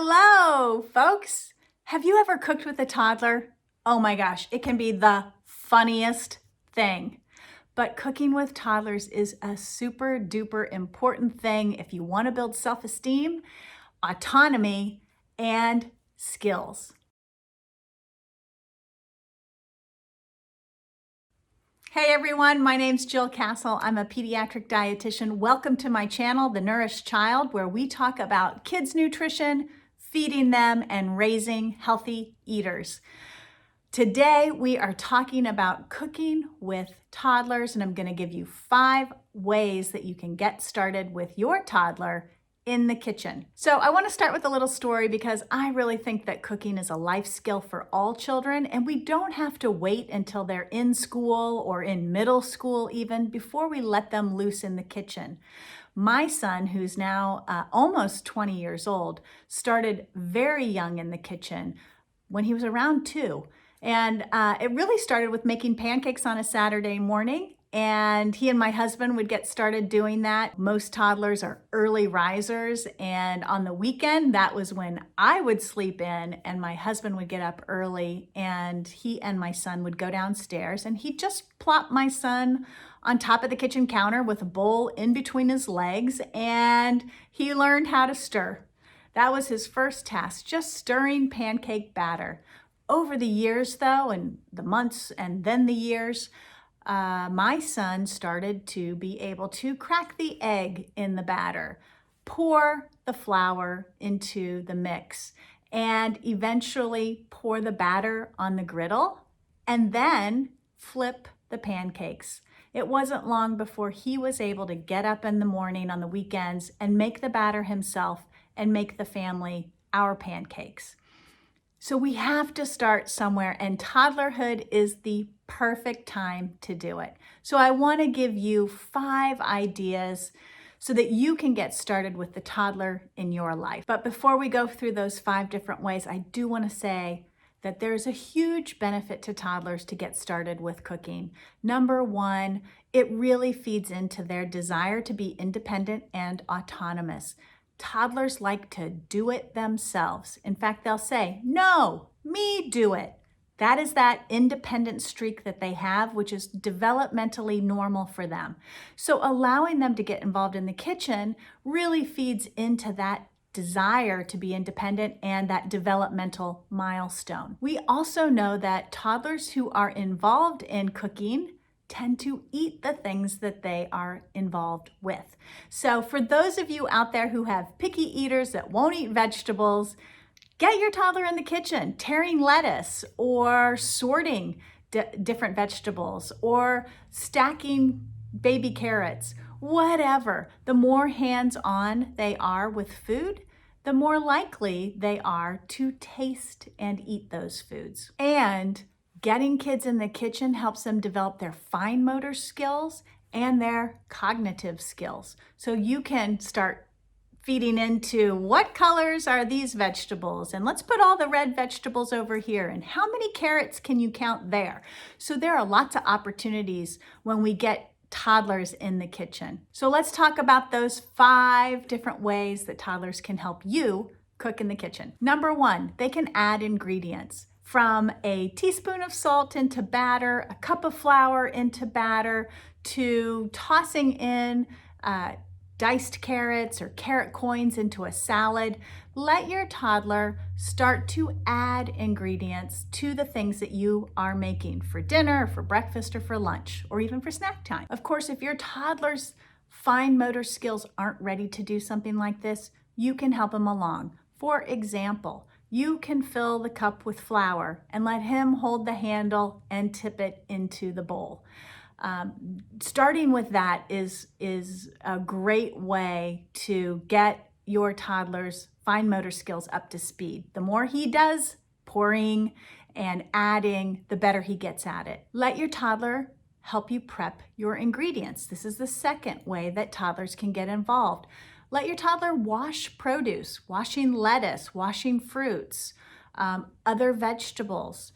Hello, folks. Have you ever cooked with a toddler? Oh my gosh, it can be the funniest thing. But cooking with toddlers is a super duper important thing if you want to build self-esteem, autonomy, and skills. Hey everyone, my name's Jill Castle. I'm a pediatric dietitian. Welcome to my channel, The Nourished Child, where we talk about kids' nutrition, feeding them, and raising healthy eaters. Today, we are talking about cooking with toddlers, and I'm going to give you 5 ways that you can get started with your toddler in the kitchen. So I want to start with a little story because I really think that cooking is a life skill for all children, and we don't have to wait until they're in school or in middle school even before we let them loose in the kitchen. My son, who's now almost 20 years old, started very young in the kitchen when he was around 2. And it really started with making pancakes on a Saturday morning. And he and my husband would get started doing that. Most toddlers are early risers. And on the weekend, that was when I would sleep in and my husband would get up early, and he and my son would go downstairs, and he'd just plop my son on top of the kitchen counter with a bowl in between his legs, and he learned how to stir. That was his first task, just stirring pancake batter. Over the years though, and the months and then the years, my son started to be able to crack the egg in the batter, pour the flour into the mix, and eventually pour the batter on the griddle, and then flip the pancakes. It wasn't long before he was able to get up in the morning on the weekends and make the batter himself and make the family our pancakes. So we have to start somewhere, and toddlerhood is the perfect time to do it. So I want to give you 5 ideas so that you can get started with the toddler in your life. But before we go through those 5 different ways, I do want to say that there's a huge benefit to toddlers to get started with cooking. Number 1, it really feeds into their desire to be independent and autonomous. Toddlers like to do it themselves. In fact, they'll say, "No, me do it." That is that independent streak that they have, which is developmentally normal for them. So allowing them to get involved in the kitchen really feeds into that desire to be independent and that developmental milestone. We also know that toddlers who are involved in cooking tend to eat the things that they are involved with. So for those of you out there who have picky eaters that won't eat vegetables, get your toddler in the kitchen, tearing lettuce or sorting different vegetables or stacking baby carrots, whatever. The more hands-on they are with food, the more likely they are to taste and eat those foods. And getting kids in the kitchen helps them develop their fine motor skills and their cognitive skills. So you can start feeding into what colors are these vegetables, and let's put all the red vegetables over here, and how many carrots can you count there? So there are lots of opportunities when we get toddlers in the kitchen. So let's talk about those 5 different ways that toddlers can help you cook in the kitchen. Number 1, they can add ingredients. From a teaspoon of salt into batter, a cup of flour into batter, to tossing in diced carrots or carrot coins into a salad. Let your toddler start to add ingredients to the things that you are making for dinner, for breakfast, or for lunch, or even for snack time. Of course, if your toddler's fine motor skills aren't ready to do something like this, you can help them along. For example, you can fill the cup with flour and let him hold the handle and tip it into the bowl. Starting with that is a great way to get your toddler's fine motor skills up to speed. The more he does pouring and adding, the better he gets at it. Let your toddler help you prep your ingredients. This is the second way that toddlers can get involved. Let your toddler wash produce, washing lettuce, washing fruits, other vegetables.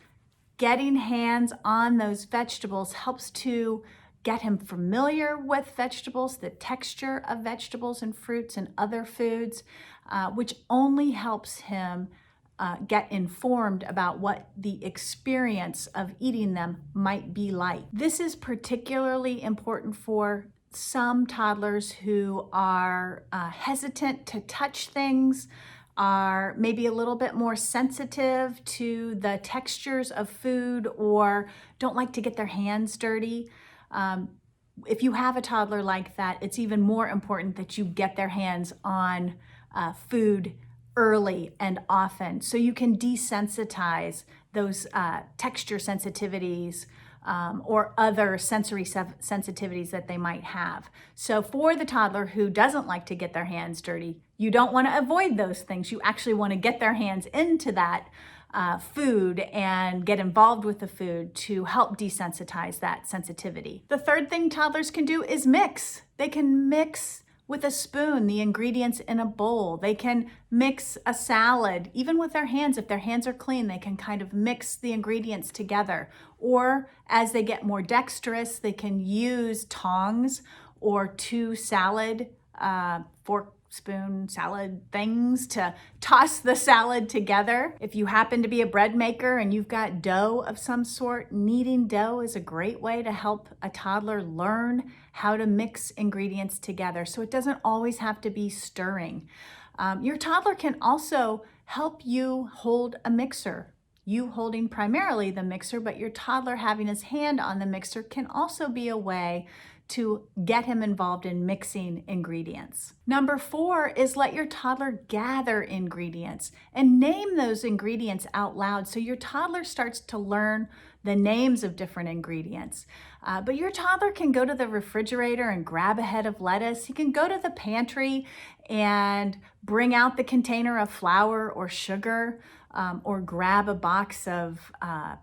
Getting hands on those vegetables helps to get him familiar with vegetables, the texture of vegetables and fruits and other foods. which only helps him get informed about what the experience of eating them might be like. This is particularly important for some toddlers who are hesitant to touch things, are maybe a little bit more sensitive to the textures of food, or don't like to get their hands dirty. If you have a toddler like that, it's even more important that you get their hands on food early and often so you can desensitize those texture sensitivities or other sensory sensitivities that they might have. So for the toddler who doesn't like to get their hands dirty, you don't want to avoid those things. You actually want to get their hands into that food and get involved with the food to help desensitize that sensitivity. The third thing toddlers can do is mix. They can mix with a spoon the ingredients in a bowl. They can mix a salad, even with their hands. If their hands are clean, they can kind of mix the ingredients together. Or as they get more dexterous, they can use tongs or two salad fork, spoon, salad things to toss the salad together. If you happen to be a bread maker and you've got dough of some sort, kneading dough is a great way to help a toddler learn how to mix ingredients together. So it doesn't always have to be stirring. Your toddler can also help you hold a mixer. You holding primarily the mixer, but your toddler having his hand on the mixer can also be a way to get him involved in mixing ingredients. Number 4 is let your toddler gather ingredients and name those ingredients out loud so your toddler starts to learn the names of different ingredients. But your toddler can go to the refrigerator and grab a head of lettuce. He can go to the pantry and bring out the container of flour or sugar, or grab a box of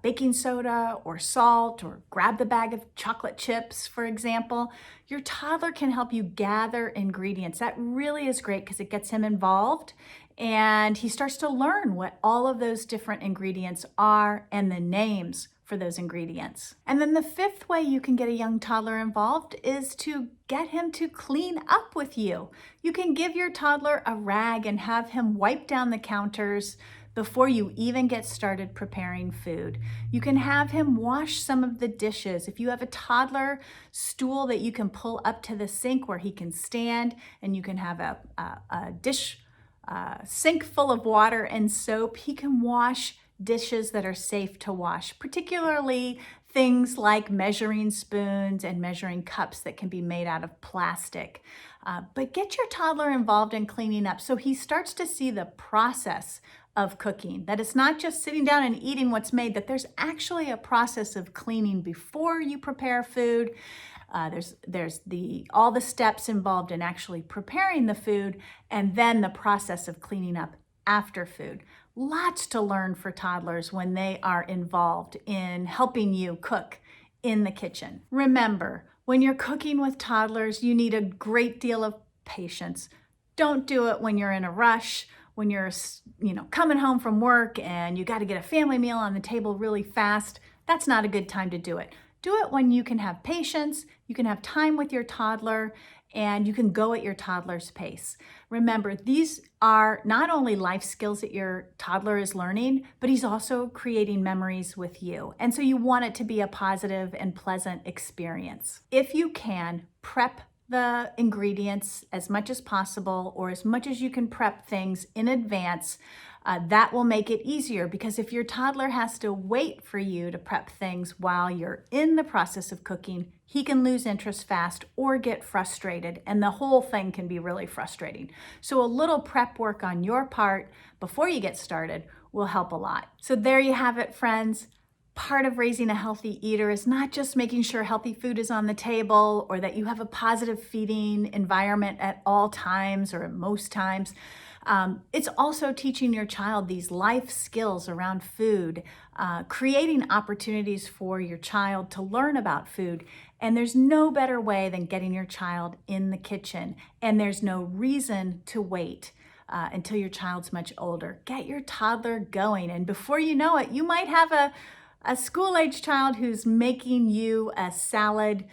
baking soda or salt, or grab the bag of chocolate chips, for example. Your toddler can help you gather ingredients. That really is great because it gets him involved and he starts to learn what all of those different ingredients are and the names for those ingredients. And then the 5th way you can get a young toddler involved is to get him to clean up with you. You can give your toddler a rag and have him wipe down the counters before you even get started preparing food. You can have him wash some of the dishes. If you have a toddler stool that you can pull up to the sink where he can stand, and you can have a dish sink full of water and soap, he can wash dishes that are safe to wash, particularly things like measuring spoons and measuring cups that can be made out of plastic. But get your toddler involved in cleaning up so he starts to see the process of cooking, that it's not just sitting down and eating what's made, that there's actually a process of cleaning before you prepare food. There's all the steps involved in actually preparing the food, and then the process of cleaning up after food. Lots to learn for toddlers when they are involved in helping you cook in the kitchen. Remember, when you're cooking with toddlers, you need a great deal of patience. Don't do it when you're in a rush, when you're coming home from work and you got to get a family meal on the table really fast. That's not a good time to do it. Do it when you can have patience, you can have time with your toddler, and you can go at your toddler's pace. Remember, these are not only life skills that your toddler is learning, but he's also creating memories with you. And so you want it to be a positive and pleasant experience. If you can, prep the ingredients as much as possible, or as much as you can prep things in advance. That will make it easier, because if your toddler has to wait for you to prep things while you're in the process of cooking, he can lose interest fast or get frustrated, and the whole thing can be really frustrating. So a little prep work on your part before you get started will help a lot. So there you have it, friends. Part of raising a healthy eater is not just making sure healthy food is on the table, or that you have a positive feeding environment at all times or at most times. It's also teaching your child these life skills around food, creating opportunities for your child to learn about food. And there's no better way than getting your child in the kitchen. And there's no reason to wait until your child's much older. Get your toddler going. And before you know it, you might have a school-age child who's making you a salad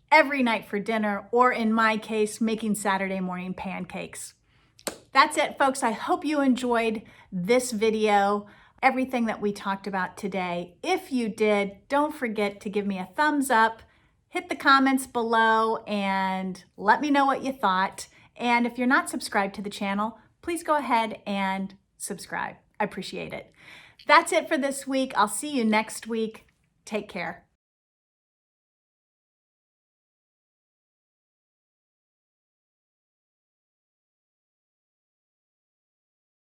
every night for dinner, or in my case, making Saturday morning pancakes. That's it, folks. I hope you enjoyed this video, everything that we talked about today. If you did, don't forget to give me a thumbs up, hit the comments below, and let me know what you thought. And if you're not subscribed to the channel, please go ahead and subscribe. I appreciate it. That's it for this week. I'll see you next week. Take care.